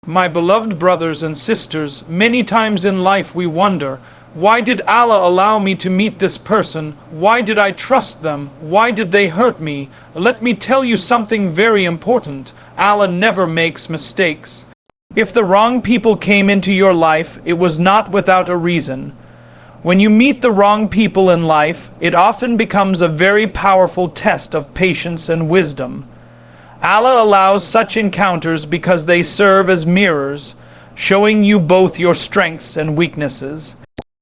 My beloved brothers and sisters, many times in life we wonder, why did Allah allow me to meet this person? Why did I trust them? Why did they hurt me? Let me tell you something very important. Allah never makes mistakes. If the wrong people came into your life, it was not without a reason. When you meet the wrong people in life, it often becomes a very powerful test of patience and wisdom. Allah allows such encounters because they serve as mirrors, showing you both your strengths and weaknesses.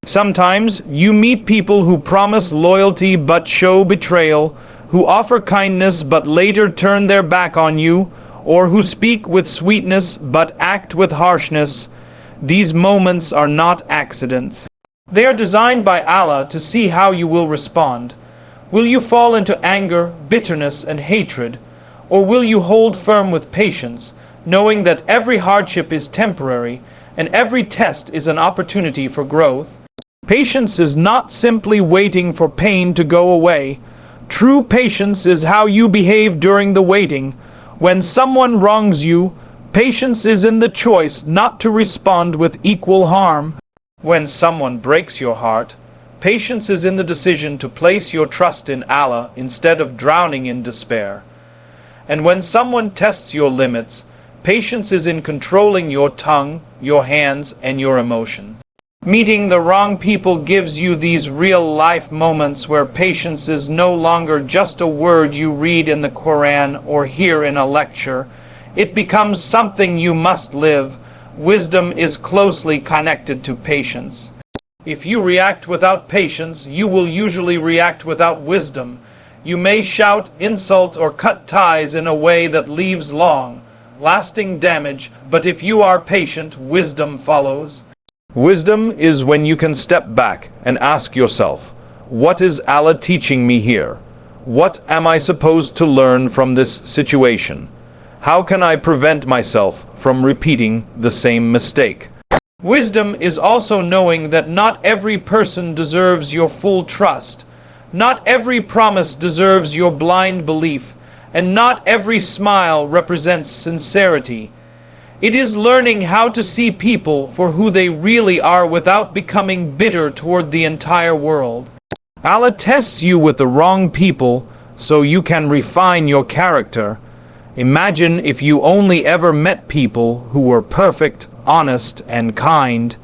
Sometimes you meet people who promise loyalty but show betrayal, who offer kindness but later turn their back on you, or who speak with sweetness but act with harshness. These moments are not accidents. They are designed by Allah to see how you will respond. Will you fall into anger, bitterness, and hatred? Or will you hold firm with patience, knowing that every hardship is temporary and every test is an opportunity for growth? Patience is not simply waiting for pain to go away. True patience is how you behave during the waiting. When someone wrongs you, patience is in the choice not to respond with equal harm. When someone breaks your heart, patience is in the decision to place your trust in Allah instead of drowning in despair. And when someone tests your limits, patience is in controlling your tongue, your hands, and your emotions. Meeting the wrong people gives you these real-life moments where patience is no longer just a word you read in the Quran or hear in a lecture. It becomes something you must live. Wisdom is closely connected to patience. If you react without patience, you will usually react without wisdom. You may shout, insult, or cut ties in a way that leaves long, lasting damage, but if you are patient, wisdom follows. Wisdom is when you can step back and ask yourself, what is Allah teaching me here? What am I supposed to learn from this situation? How can I prevent myself from repeating the same mistake? Wisdom is also knowing that not every person deserves your full trust. Not every promise deserves your blind belief, and not every smile represents sincerity. It is learning how to see people for who they really are without becoming bitter toward the entire world. Allah tests you with the wrong people so you can refine your character. Imagine if you only ever met people who were perfect, honest, and kind.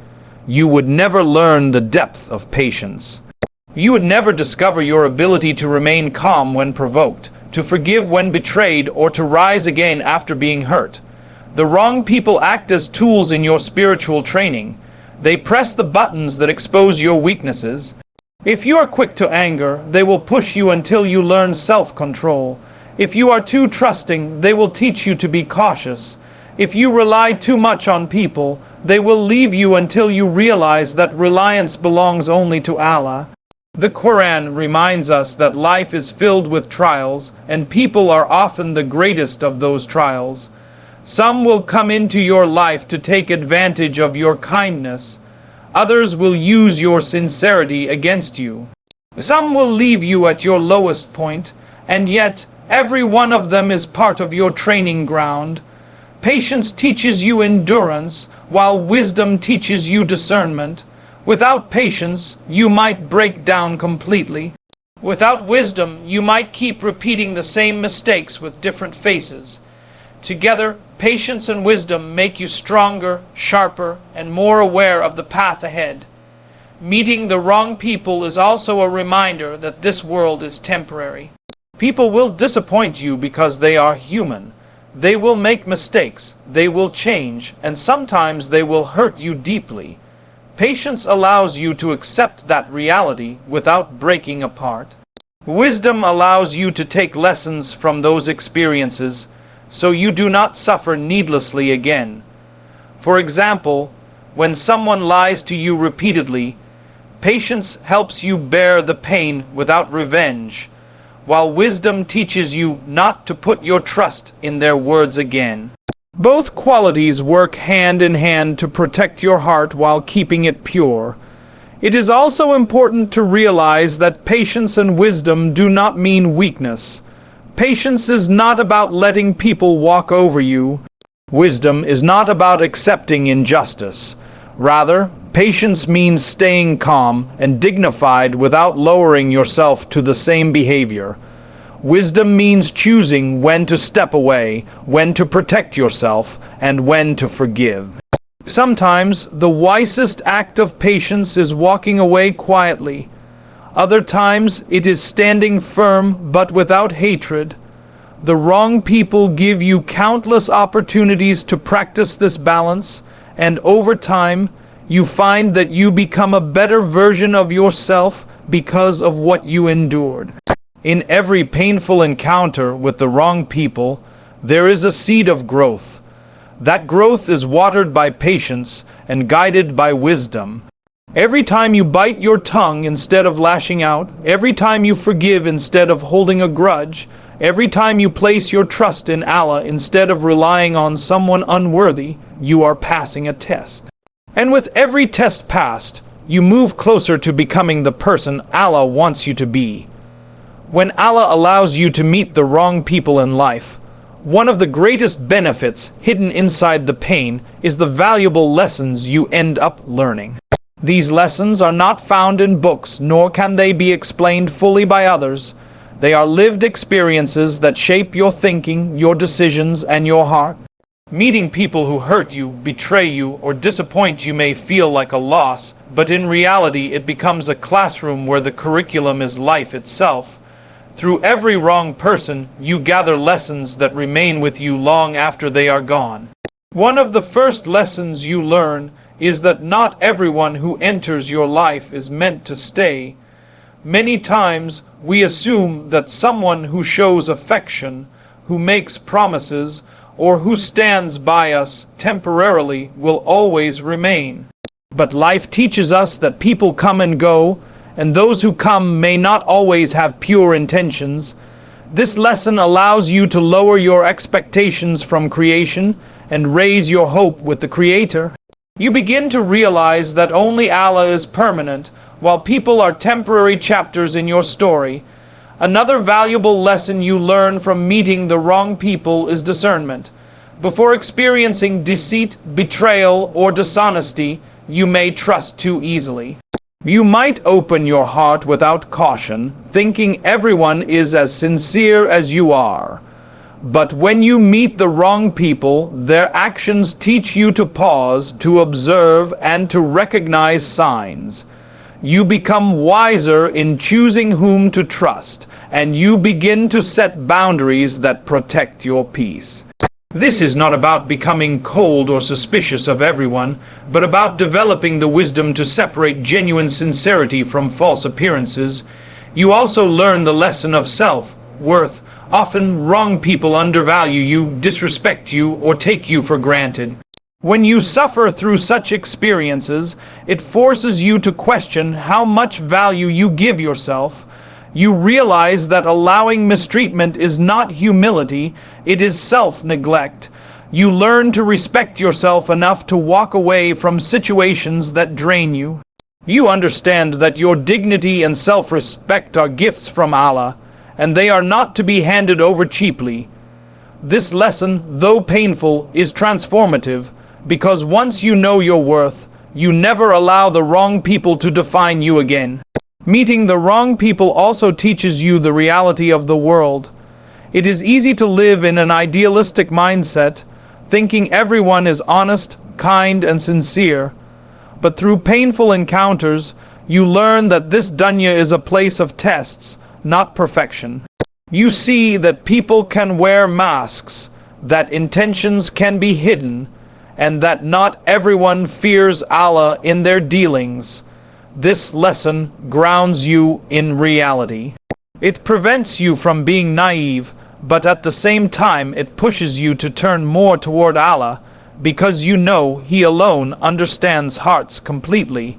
You would never learn the depth of patience. You would never discover your ability to remain calm when provoked, to forgive when betrayed, or to rise again after being hurt. The wrong people act as tools in your spiritual training. They press the buttons that expose your weaknesses. If you are quick to anger, they will push you until you learn self-control. If you are too trusting, they will teach you to be cautious. If you rely too much on people, they will leave you until you realize that reliance belongs only to Allah. The Quran reminds us that life is filled with trials, and people are often the greatest of those trials. Some will come into your life to take advantage of your kindness. Others will use your sincerity against you. Some will leave you at your lowest point, and yet every one of them is part of your training ground. Patience teaches you endurance, while wisdom teaches you discernment. Without patience, you might break down completely. Without wisdom, you might keep repeating the same mistakes with different faces. Together, patience and wisdom make you stronger, sharper, and more aware of the path ahead. Meeting the wrong people is also a reminder that this world is temporary. People will disappoint you because they are human. They will make mistakes, they will change, and sometimes they will hurt you deeply. Patience allows you to accept that reality without breaking apart. Wisdom allows you to take lessons from those experiences so you do not suffer needlessly again. For example, when someone lies to you repeatedly, patience helps you bear the pain without revenge, while wisdom teaches you not to put your trust in their words again. Both qualities work hand in hand to protect your heart while keeping it pure. It is also important to realize that patience and wisdom do not mean weakness. Patience is not about letting people walk over you. Wisdom is not about accepting injustice. Rather, patience means staying calm and dignified without lowering yourself to the same behavior. Wisdom means choosing when to step away, when to protect yourself, and when to forgive. Sometimes the wisest act of patience is walking away quietly. Other times it is standing firm but without hatred. The wrong people give you countless opportunities to practice this balance, and over time you find that you become a better version of yourself because of what you endured. In every painful encounter with the wrong people, there is a seed of growth. That growth is watered by patience and guided by wisdom. Every time you bite your tongue instead of lashing out, every time you forgive instead of holding a grudge, every time you place your trust in Allah instead of relying on someone unworthy, you are passing a test. And with every test passed, you move closer to becoming the person Allah wants you to be. When Allah allows you to meet the wrong people in life, one of the greatest benefits hidden inside the pain is the valuable lessons you end up learning. These lessons are not found in books, nor can they be explained fully by others. They are lived experiences that shape your thinking, your decisions, and your heart. Meeting people who hurt you, betray you, or disappoint you may feel like a loss, but in reality it becomes a classroom where the curriculum is life itself. Through every wrong person, you gather lessons that remain with you long after they are gone. One of the first lessons you learn is that not everyone who enters your life is meant to stay. Many times we assume that someone who shows affection, who makes promises, or who stands by us temporarily will always remain. But life teaches us that people come and go, and those who come may not always have pure intentions. This lesson allows you to lower your expectations from creation and raise your hope with the Creator. You begin to realize that only Allah is permanent, while people are temporary chapters in your story. Another valuable lesson you learn from meeting the wrong people is discernment. Before experiencing deceit, betrayal, or dishonesty, you may trust too easily. You might open your heart without caution, thinking everyone is as sincere as you are. But when you meet the wrong people, their actions teach you to pause, to observe, and to recognize signs. You become wiser in choosing whom to trust, and you begin to set boundaries that protect your peace. This is not about becoming cold or suspicious of everyone, but about developing the wisdom to separate genuine sincerity from false appearances. You also learn the lesson of self-worth. Often wrong people undervalue you, disrespect you, or take you for granted. When you suffer through such experiences, it forces you to question how much value you give yourself. You realize that allowing mistreatment is not humility, it is self-neglect. You learn to respect yourself enough to walk away from situations that drain you. You understand that your dignity and self-respect are gifts from Allah, and they are not to be handed over cheaply. This lesson, though painful, is transformative, because once you know your worth, you never allow the wrong people to define you again. Meeting the wrong people also teaches you the reality of the world. It is easy to live in an idealistic mindset, thinking everyone is honest, kind, and sincere. But through painful encounters, you learn that this dunya is a place of tests, not perfection. You see that people can wear masks, that intentions can be hidden, and that not everyone fears Allah in their dealings. This lesson grounds you in reality. It prevents you from being naive, but at the same time it pushes you to turn more toward Allah, because you know He alone understands hearts completely.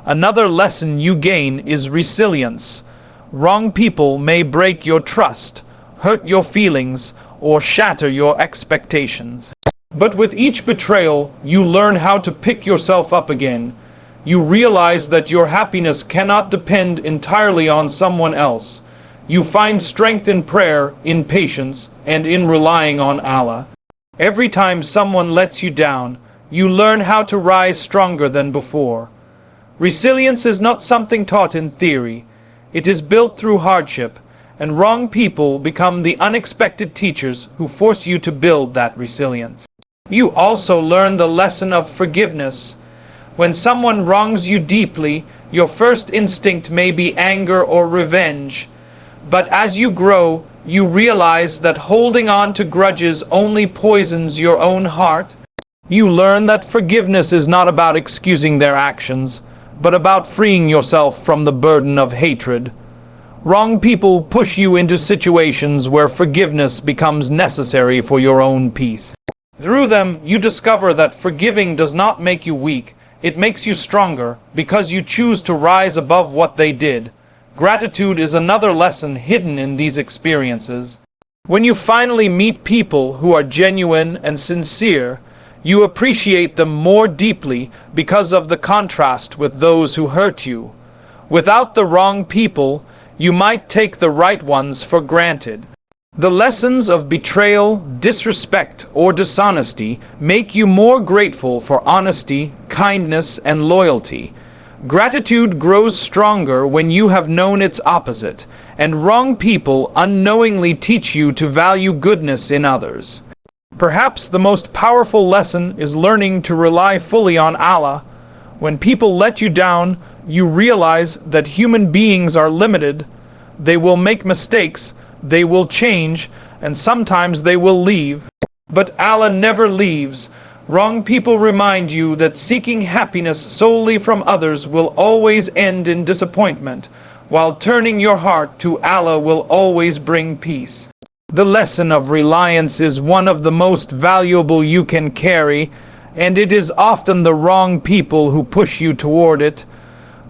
Another lesson you gain is resilience. Wrong people may break your trust, hurt your feelings, or shatter your expectations. But with each betrayal, you learn how to pick yourself up again. You realize that your happiness cannot depend entirely on someone else. You find strength in prayer, in patience, and in relying on Allah. Every time someone lets you down, you learn how to rise stronger than before. Resilience is not something taught in theory. It is built through hardship, and wrong people become the unexpected teachers who force you to build that resilience. You also learn the lesson of forgiveness. When someone wrongs you deeply, your first instinct may be anger or revenge. But as you grow, you realize that holding on to grudges only poisons your own heart. You learn that forgiveness is not about excusing their actions, but about freeing yourself from the burden of hatred. Wrong people push you into situations where forgiveness becomes necessary for your own peace. Through them, you discover that forgiving does not make you weak. It makes you stronger because you choose to rise above what they did. Gratitude is another lesson hidden in these experiences. When you finally meet people who are genuine and sincere, you appreciate them more deeply because of the contrast with those who hurt you. Without the wrong people, you might take the right ones for granted. The lessons of betrayal, disrespect, or dishonesty make you more grateful for honesty, kindness, and loyalty. Gratitude grows stronger when you have known its opposite, and wrong people unknowingly teach you to value goodness in others. Perhaps the most powerful lesson is learning to rely fully on Allah. When people let you down, you realize that human beings are limited. They will make mistakes, they will change, and sometimes they will leave. But Allah never leaves. Wrong people remind you that seeking happiness solely from others will always end in disappointment, while turning your heart to Allah will always bring peace. The lesson of reliance is one of the most valuable you can carry, and it is often the wrong people who push you toward it.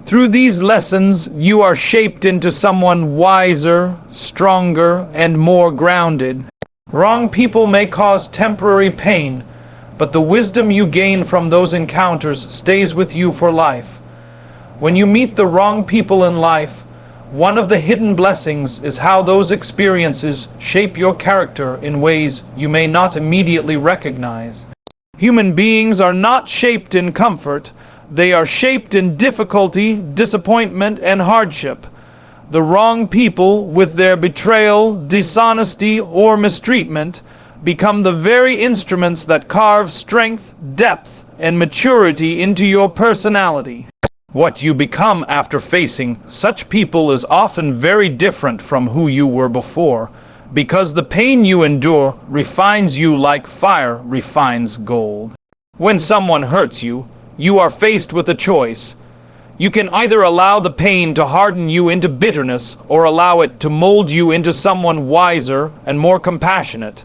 Through these lessons, you are shaped into someone wiser, stronger, and more grounded. Wrong people may cause temporary pain, but the wisdom you gain from those encounters stays with you for life. When you meet the wrong people in life, one of the hidden blessings is how those experiences shape your character in ways you may not immediately recognize. Human beings are not shaped in comfort. They are shaped in difficulty, disappointment, and hardship. The wrong people, with their betrayal, dishonesty, or mistreatment, become the very instruments that carve strength, depth, and maturity into your personality. What you become after facing such people is often very different from who you were before, because the pain you endure refines you like fire refines gold. When someone hurts you, you are faced with a choice. You can either allow the pain to harden you into bitterness or allow it to mold you into someone wiser and more compassionate.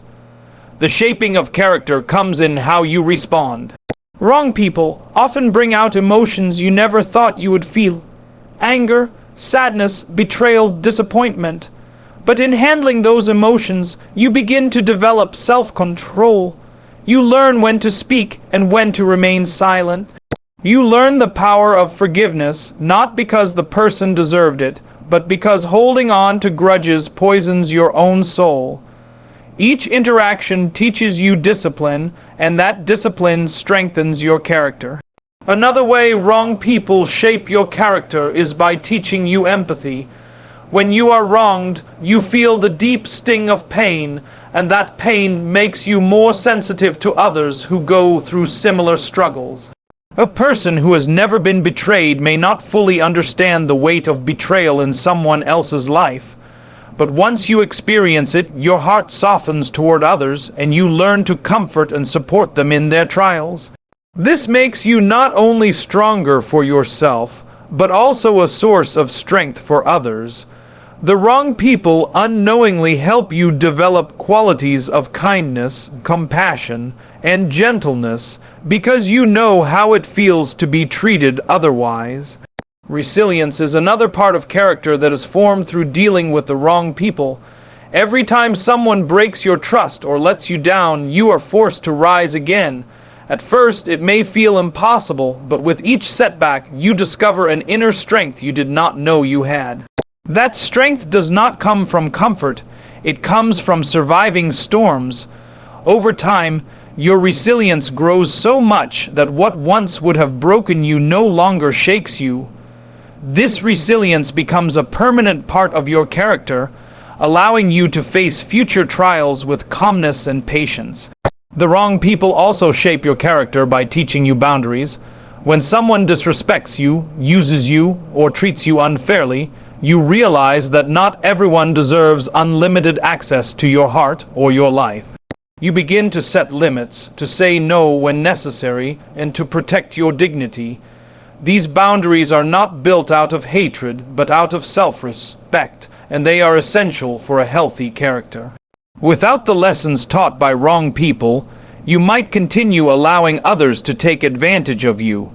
The shaping of character comes in how you respond. Wrong people often bring out emotions you never thought you would feel. Anger, sadness, betrayal, disappointment. But in handling those emotions, you begin to develop self-control. You learn when to speak and when to remain silent. You learn the power of forgiveness, not because the person deserved it, but because holding on to grudges poisons your own soul. Each interaction teaches you discipline, and that discipline strengthens your character. Another way wrong people shape your character is by teaching you empathy. When you are wronged, you feel the deep sting of pain, and that pain makes you more sensitive to others who go through similar struggles. A person who has never been betrayed may not fully understand the weight of betrayal in someone else's life. But once you experience it, your heart softens toward others, and you learn to comfort and support them in their trials. This makes you not only stronger for yourself, but also a source of strength for others. The wrong people unknowingly help you develop qualities of kindness, compassion, and gentleness because you know how it feels to be treated otherwise. Resilience is another part of character that is formed through dealing with the wrong people. Every time someone breaks your trust or lets you down, you are forced to rise again. At first, it may feel impossible, but with each setback, you discover an inner strength you did not know you had. That strength does not come from comfort. It comes from surviving storms. Over time, your resilience grows so much that what once would have broken you no longer shakes you. This resilience becomes a permanent part of your character, allowing you to face future trials with calmness and patience. The wrong people also shape your character by teaching you boundaries. When someone disrespects you, uses you, or treats you unfairly, you realize that not everyone deserves unlimited access to your heart or your life. You begin to set limits, to say no when necessary, and to protect your dignity. These boundaries are not built out of hatred, but out of self-respect, and they are essential for a healthy character. Without the lessons taught by wrong people, you might continue allowing others to take advantage of you.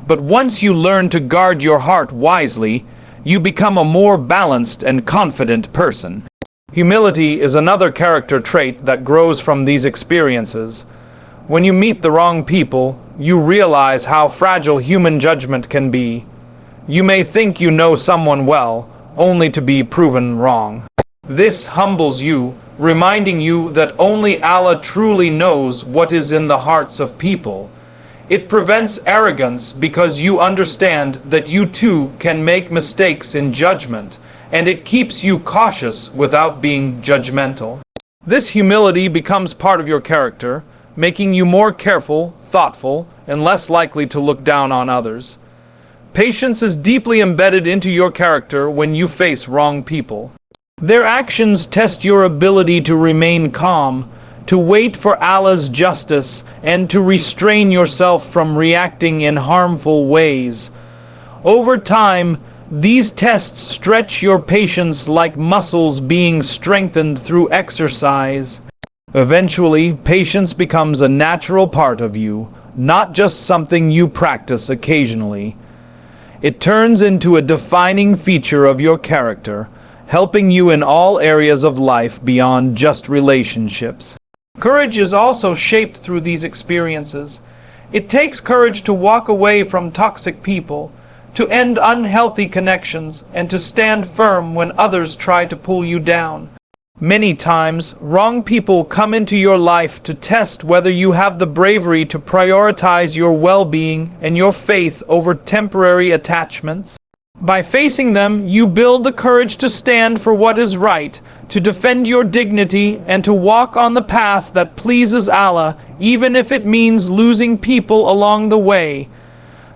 But once you learn to guard your heart wisely, you become a more balanced and confident person. Humility is another character trait that grows from these experiences. When you meet the wrong people, you realize how fragile human judgment can be. You may think you know someone well, only to be proven wrong. This humbles you, reminding you that only Allah truly knows what is in the hearts of people. It prevents arrogance because you understand that you too can make mistakes in judgment, and it keeps you cautious without being judgmental. This humility becomes part of your character, making you more careful, thoughtful, and less likely to look down on others. Patience is deeply embedded into your character when you face wrong people. Their actions test your ability to remain calm, to wait for Allah's justice, and to restrain yourself from reacting in harmful ways. Over time, these tests stretch your patience like muscles being strengthened through exercise. Eventually, patience becomes a natural part of you, not just something you practice occasionally. It turns into a defining feature of your character, helping you in all areas of life beyond just relationships. Courage is also shaped through these experiences. It takes courage to walk away from toxic people, to end unhealthy connections, and to stand firm when others try to pull you down. Many times, wrong people come into your life to test whether you have the bravery to prioritize your well-being and your faith over temporary attachments. By facing them, you build the courage to stand for what is right, to defend your dignity, and to walk on the path that pleases Allah, even if it means losing people along the way.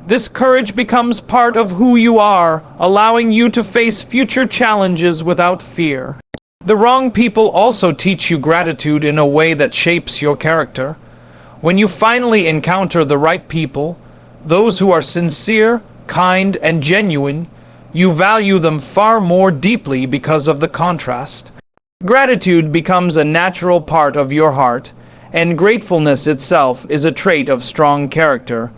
This courage becomes part of who you are, allowing you to face future challenges without fear. The wrong people also teach you gratitude in a way that shapes your character. When you finally encounter the right people, those who are sincere, kind, and genuine, you value them far more deeply because of the contrast. Gratitude becomes a natural part of your heart, and gratefulness itself is a trait of strong character.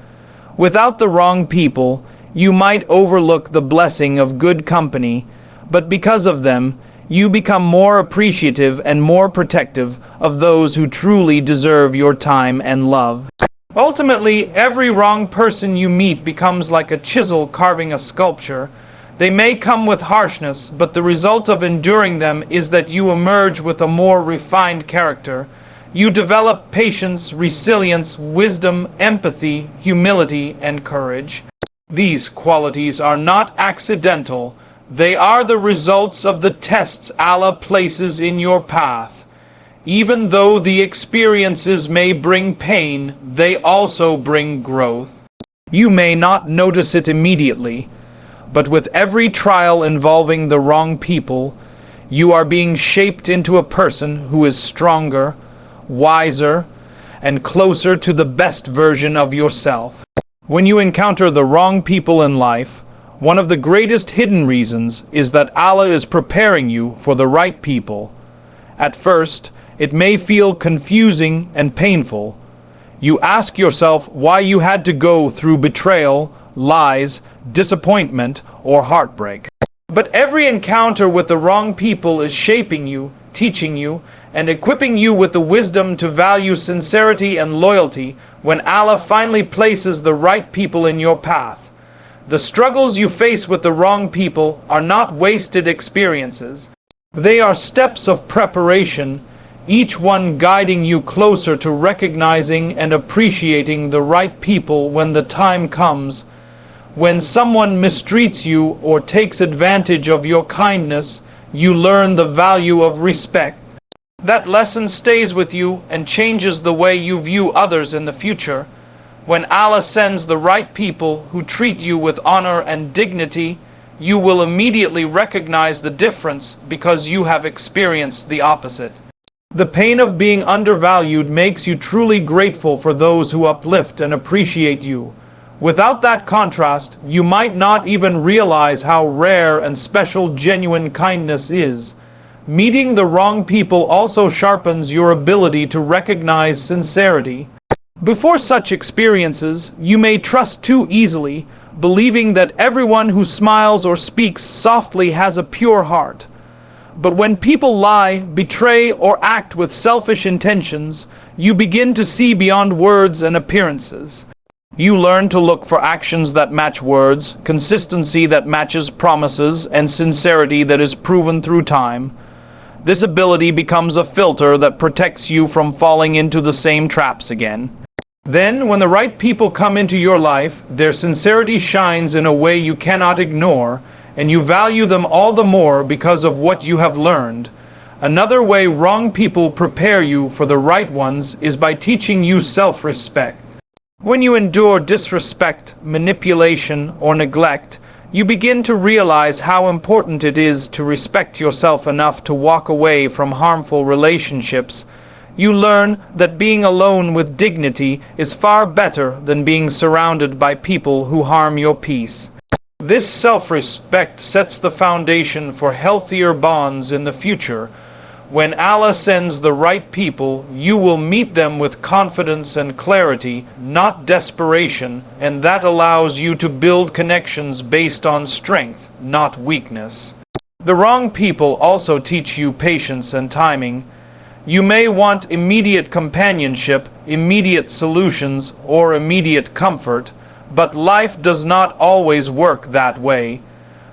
Without the wrong people, you might overlook the blessing of good company, but because of them, you become more appreciative and more protective of those who truly deserve your time and love. Ultimately, every wrong person you meet becomes like a chisel carving a sculpture. They may come with harshness, but the result of enduring them is that you emerge with a more refined character. You develop patience, resilience, wisdom, empathy, humility, and courage. These qualities are not accidental. They are the results of the tests Allah places in your path. Even though the experiences may bring pain, they also bring growth. You may not notice it immediately, but with every trial involving the wrong people, you are being shaped into a person who is stronger, wiser, and closer to the best version of yourself. When you encounter the wrong people in life, one of the greatest hidden reasons is that Allah is preparing you for the right people. At first, it may feel confusing and painful. You ask yourself why you had to go through betrayal, lies, disappointment, or heartbreak. But every encounter with the wrong people is shaping you, teaching you, and equipping you with the wisdom to value sincerity and loyalty when Allah finally places the right people in your path. The struggles you face with the wrong people are not wasted experiences. They are steps of preparation, each one guiding you closer to recognizing and appreciating the right people when the time comes. When someone mistreats you or takes advantage of your kindness, you learn the value of respect. That lesson stays with you and changes the way you view others in the future. When Allah sends the right people who treat you with honor and dignity, you will immediately recognize the difference because you have experienced the opposite. The pain of being undervalued makes you truly grateful for those who uplift and appreciate you. Without that contrast, you might not even realize how rare and special genuine kindness is. Meeting the wrong people also sharpens your ability to recognize sincerity. Before such experiences, you may trust too easily, believing that everyone who smiles or speaks softly has a pure heart. But when people lie, betray, or act with selfish intentions, you begin to see beyond words and appearances. You learn to look for actions that match words, consistency that matches promises, and sincerity that is proven through time. This ability becomes a filter that protects you from falling into the same traps again. Then, when the right people come into your life, their sincerity shines in a way you cannot ignore, and you value them all the more because of what you have learned. Another way wrong people prepare you for the right ones is by teaching you self-respect. When you endure disrespect, manipulation, or neglect, you begin to realize how important it is to respect yourself enough to walk away from harmful relationships. You learn that being alone with dignity is far better than being surrounded by people who harm your peace. This self-respect sets the foundation for healthier bonds in the future. When Allah sends the right people, you will meet them with confidence and clarity, not desperation, and that allows you to build connections based on strength, not weakness. The wrong people also teach you patience and timing. You may want immediate companionship, immediate solutions, or immediate comfort, but life does not always work that way.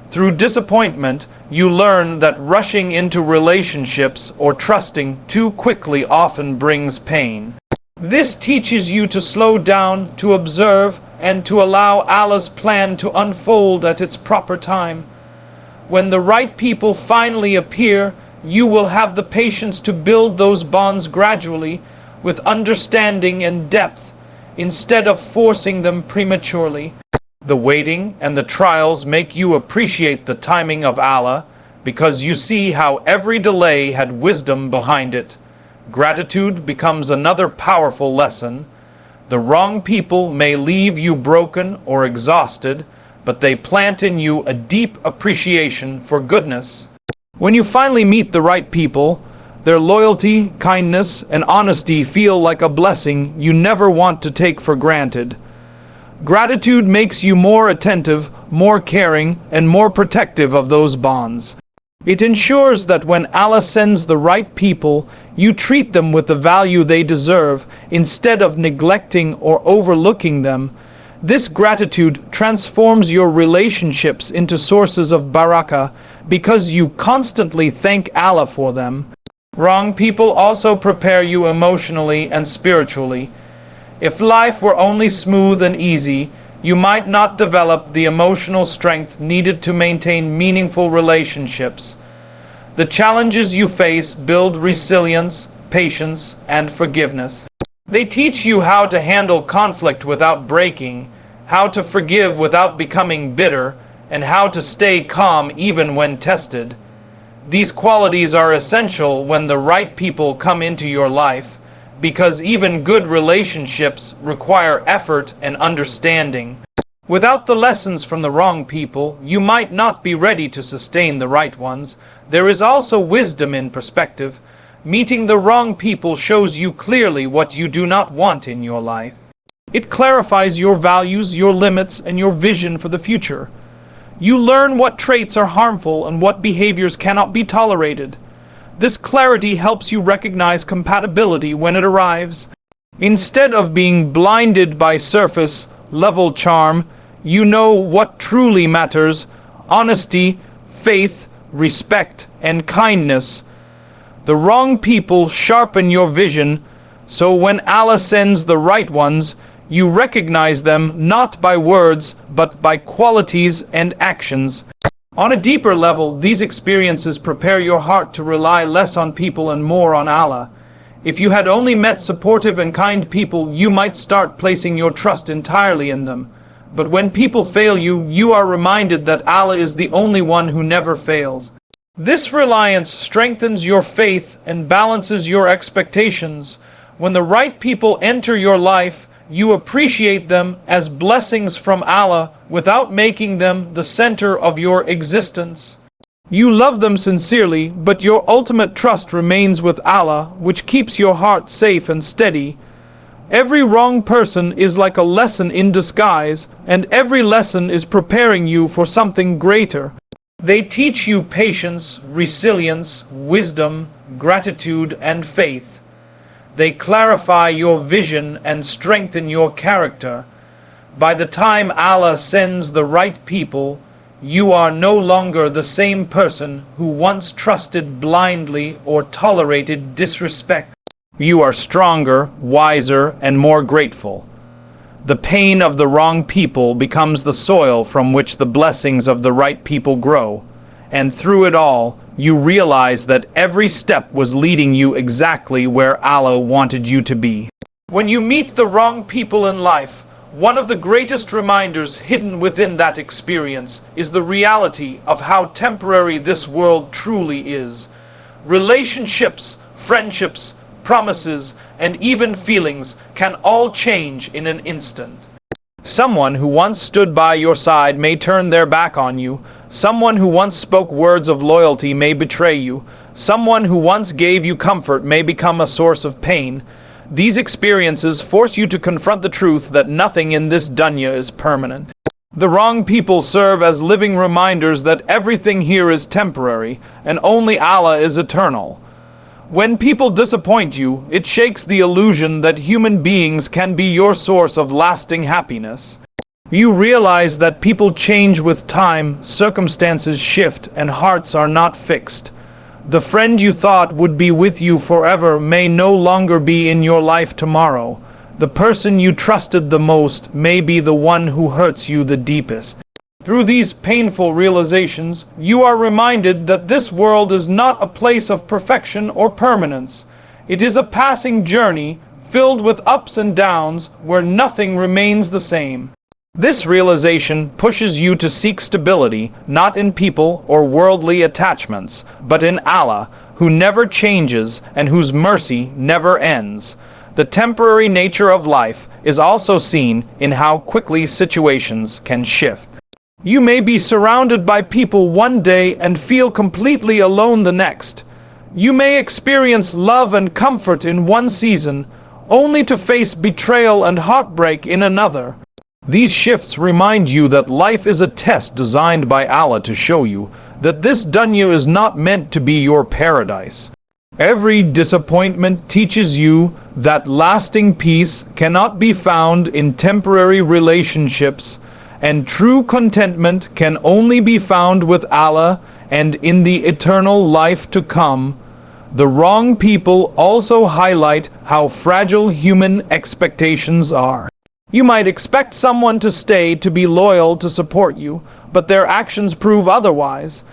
Through disappointment, you learn that rushing into relationships or trusting too quickly often brings pain. This teaches you to slow down, to observe, and to allow Allah's plan to unfold at its proper time. When the right people finally appear, you will have the patience to build those bonds gradually, with understanding and depth, instead of forcing them prematurely. The waiting and the trials make you appreciate the timing of Allah, because you see how every delay had wisdom behind it. Gratitude becomes another powerful lesson. The wrong people may leave you broken or exhausted, but they plant in you a deep appreciation for goodness. When you finally meet the right people, their loyalty, kindness, and honesty feel like a blessing you never want to take for granted. Gratitude makes you more attentive, more caring, and more protective of those bonds. It ensures that when Allah sends the right people, you treat them with the value they deserve instead of neglecting or overlooking them. This gratitude transforms your relationships into sources of barakah because you constantly thank Allah for them. Wrong people also prepare you emotionally and spiritually. If life were only smooth and easy, you might not develop the emotional strength needed to maintain meaningful relationships. The challenges you face build resilience, patience, and forgiveness. They teach you how to handle conflict without breaking, how to forgive without becoming bitter, and how to stay calm even when tested. These qualities are essential when the right people come into your life, because even good relationships require effort and understanding. Without the lessons from the wrong people, you might not be ready to sustain the right ones. There is also wisdom in perspective. Meeting the wrong people shows you clearly what you do not want in your life. It clarifies your values, your limits, and your vision for the future. You learn what traits are harmful and what behaviors cannot be tolerated. This clarity helps you recognize compatibility when it arrives. Instead of being blinded by surface-level charm, you know what truly matters: honesty, faith, respect, and kindness. The wrong people sharpen your vision, so when Allah sends the right ones, you recognize them not by words, but by qualities and actions. On a deeper level, these experiences prepare your heart to rely less on people and more on Allah. If you had only met supportive and kind people, you might start placing your trust entirely in them. But when people fail you, you are reminded that Allah is the only one who never fails. This reliance strengthens your faith and balances your expectations. When the right people enter your life, you appreciate them as blessings from Allah without making them the center of your existence. You love them sincerely, but your ultimate trust remains with Allah, which keeps your heart safe and steady. Every wrong person is like a lesson in disguise, and every lesson is preparing you for something greater. They teach you patience, resilience, wisdom, gratitude, and faith. They clarify your vision and strengthen your character. By the time Allah sends the right people, you are no longer the same person who once trusted blindly or tolerated disrespect. You are stronger, wiser, and more grateful. The pain of the wrong people becomes the soil from which the blessings of the right people grow. And through it all, you realize that every step was leading you exactly where Allah wanted you to be. When you meet the wrong people in life, one of the greatest reminders hidden within that experience is the reality of how temporary this world truly is. Relationships, friendships, promises, and even feelings can all change in an instant. Someone who once stood by your side may turn their back on you. Someone who once spoke words of loyalty may betray you. Someone who once gave you comfort may become a source of pain. These experiences force you to confront the truth that nothing in this dunya is permanent. The wrong people serve as living reminders that everything here is temporary, and only Allah is eternal. When people disappoint you, it shakes the illusion that human beings can be your source of lasting happiness. You realize that people change with time, circumstances shift, and hearts are not fixed. The friend you thought would be with you forever may no longer be in your life tomorrow. The person you trusted the most may be the one who hurts you the deepest. Through these painful realizations, you are reminded that this world is not a place of perfection or permanence. It is a passing journey filled with ups and downs where nothing remains the same. This realization pushes you to seek stability, not in people or worldly attachments, but in Allah, who never changes and whose mercy never ends. The temporary nature of life is also seen in how quickly situations can shift. You may be surrounded by people one day and feel completely alone the next. You may experience love and comfort in one season, only to face betrayal and heartbreak in another. These shifts remind you that life is a test designed by Allah to show you that this dunya is not meant to be your paradise. Every disappointment teaches you that lasting peace cannot be found in temporary relationships, and true contentment can only be found with Allah and in the eternal life to come. The wrong people also highlight how fragile human expectations are. You might expect someone to stay to be loyal to support you, but their actions prove otherwise.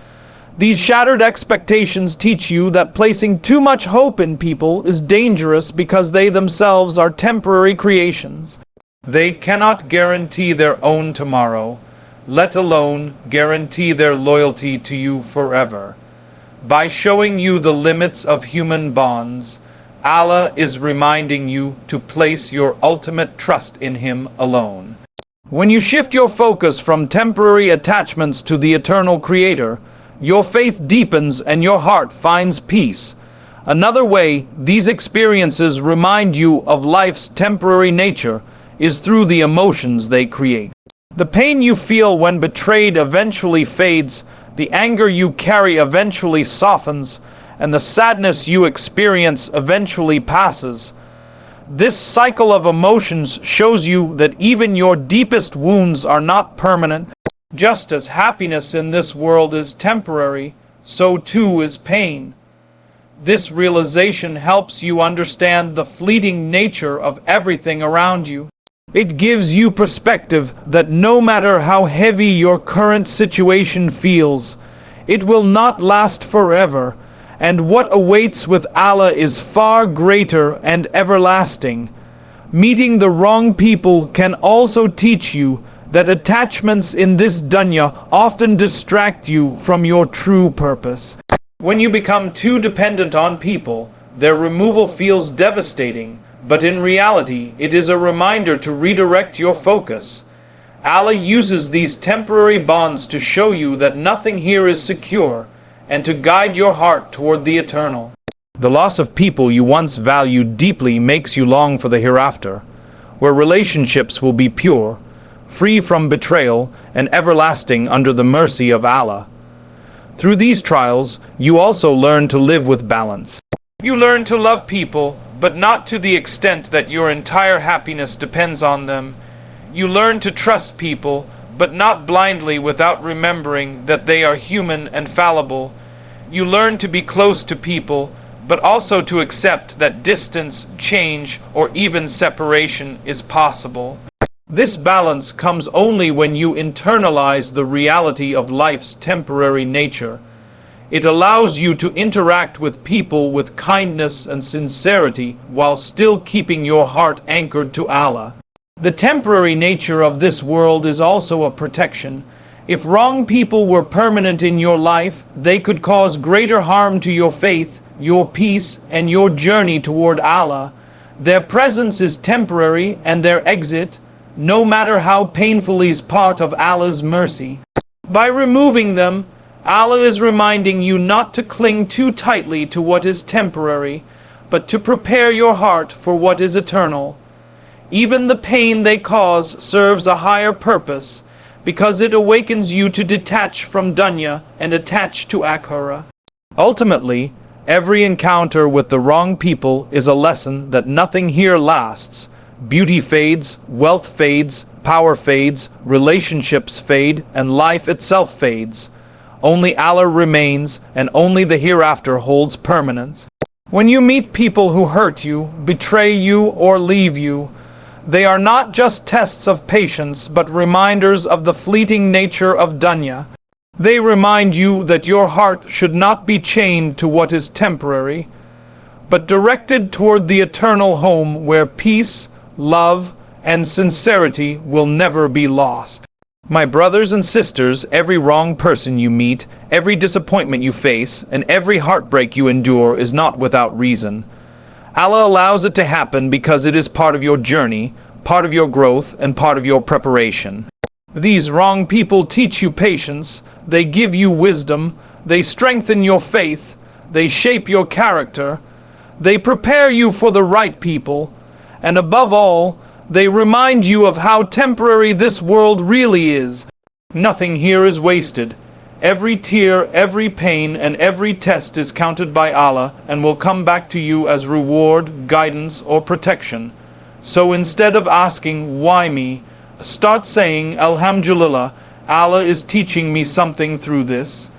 These shattered expectations teach you that placing too much hope in people is dangerous because they themselves are temporary creations. They cannot guarantee their own tomorrow, let alone guarantee their loyalty to you forever. By showing you the limits of human bonds, Allah is reminding you to place your ultimate trust in Him alone. When you shift your focus from temporary attachments to the eternal Creator, your faith deepens and your heart finds peace. Another way these experiences remind you of life's temporary nature is through the emotions they create. The pain you feel when betrayed eventually fades, the anger you carry eventually softens, and the sadness you experience eventually passes. This cycle of emotions shows you that even your deepest wounds are not permanent. Just as happiness in this world is temporary, so too is pain. This realization helps you understand the fleeting nature of everything around you. It gives you perspective that no matter how heavy your current situation feels, it will not last forever, and what awaits with Allah is far greater and everlasting. Meeting the wrong people can also teach you that attachments in this dunya often distract you from your true purpose. When you become too dependent on people, their removal feels devastating, but in reality, it is a reminder to redirect your focus. Allah uses these temporary bonds to show you that nothing here is secure, and to guide your heart toward the eternal. The loss of people you once valued deeply makes you long for the hereafter, where relationships will be pure, free from betrayal, and everlasting under the mercy of Allah. Through these trials, you also learn to live with balance. You learn to love people, but not to the extent that your entire happiness depends on them. You learn to trust people, but not blindly without remembering that they are human and fallible. You learn to be close to people, but also to accept that distance, change, or even separation is possible. This balance comes only when you internalize the reality of life's temporary nature. It allows you to interact with people with kindness and sincerity while still keeping your heart anchored to Allah. The temporary nature of this world is also a protection. If wrong people were permanent in your life, they could cause greater harm to your faith, your peace, and your journey toward Allah. Their presence is temporary, and their exit, no matter how painful, is part of Allah's mercy. By removing them, Allah is reminding you not to cling too tightly to what is temporary, but to prepare your heart for what is eternal. Even the pain they cause serves a higher purpose, because it awakens you to detach from dunya and attach to akhirah. Ultimately, every encounter with the wrong people is a lesson that nothing here lasts. Beauty fades, wealth fades, power fades, relationships fade, and life itself fades. Only Allah remains, and only the hereafter holds permanence. When you meet people who hurt you, betray you, or leave you, they are not just tests of patience, but reminders of the fleeting nature of dunya. They remind you that your heart should not be chained to what is temporary, but directed toward the eternal home where peace, love, and sincerity will never be lost. My brothers and sisters, every wrong person you meet, every disappointment you face, and every heartbreak you endure is not without reason. Allah allows it to happen because it is part of your journey, part of your growth, and part of your preparation. These wrong people teach you patience, they give you wisdom, they strengthen your faith, they shape your character, they prepare you for the right people, and above all, they remind you of how temporary this world really is. Nothing here is wasted. Every tear, every pain, and every test is counted by Allah and will come back to you as reward, guidance, or protection. So instead of asking, why me? Start saying, Alhamdulillah, Allah is teaching me something through this.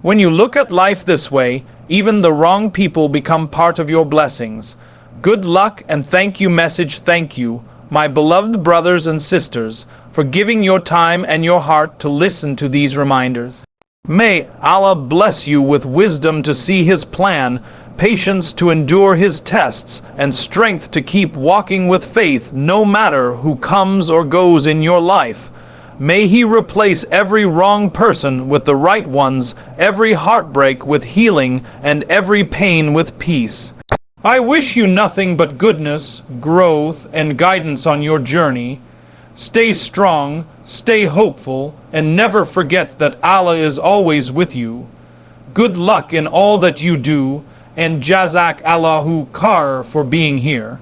When you look at life this way, even the wrong people become part of your blessings. Good luck and thank you message. Thank you, my beloved brothers and sisters, for giving your time and your heart to listen to these reminders. May Allah bless you with wisdom to see His plan, patience to endure His tests, and strength to keep walking with faith no matter who comes or goes in your life. May He replace every wrong person with the right ones, every heartbreak with healing, and every pain with peace. I wish you nothing but goodness, growth, and guidance on your journey. Stay strong, stay hopeful, and never forget that Allah is always with you. Good luck in all that you do, and Jazak Allahu Khair for being here.